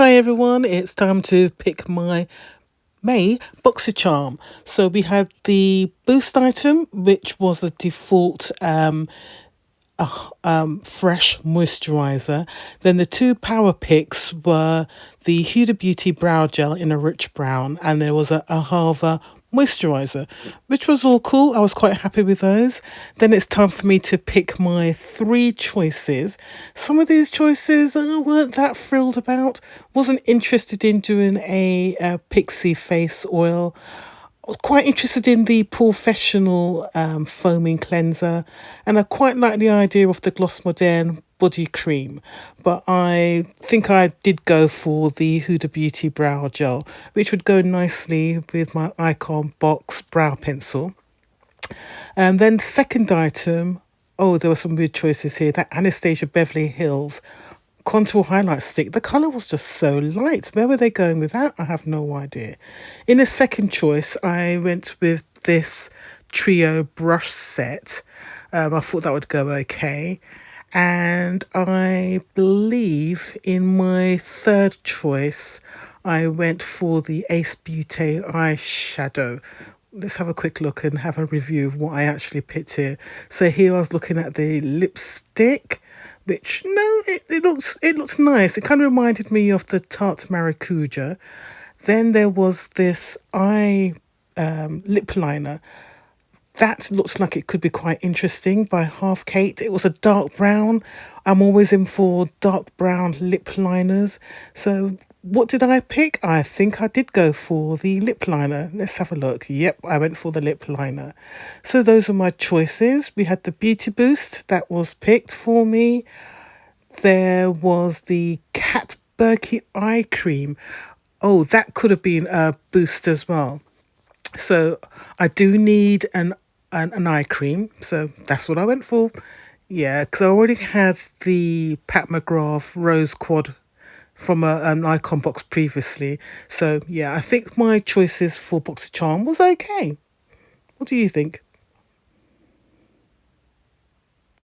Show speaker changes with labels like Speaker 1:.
Speaker 1: Hi everyone, it's time to pick my May Boxycharm. So we had the boost item, which was the default fresh moisturizer. Then the two power picks were the Huda Beauty brow gel in a rich brown, and there was a Ahava moisturizer, which was all cool. I was quite happy with those. Then it's time for me to pick my three choices. Some of these choices I weren't that thrilled about. Wasn't interested in doing a pixie face oil. Quite interested in the professional foaming cleanser, and I quite like the idea of the Gloss Moderne body cream, but I think I did go for the Huda Beauty brow gel, which would go nicely with my Icon Box brow pencil. And then the second item, oh, there were some weird choices here. That Anastasia Beverly Hills contour highlight stick, the colour was just so light. Where were they going with that? I have no idea. In a second choice, I went with this trio brush set. I thought that would go okay. And I believe in my third choice, I went for the Ace Beauté eyeshadow. Let's have a quick look and have a review of what I actually picked here. So here I was looking at the lipstick, which it looks nice. It kind of reminded me of the Tarte Maracuja. Then there was this eye lip liner that looks like it could be quite interesting, by Half Kate. It was a dark brown. I'm always in for dark brown lip liners. So what did I pick? I think I did go for the lip liner. Let's have a look. Yep, I went for the lip liner. So those are my choices. We had the Beauty Boost that was picked for me. There was the Cat Berkey eye cream. Oh, that could have been a boost as well. So I do need an eye cream, so that's what I went for. Yeah, because I already had the Pat McGrath Rose Quad from an Icon box previously. So yeah, I think my choices for Boxycharm was okay. What do you think?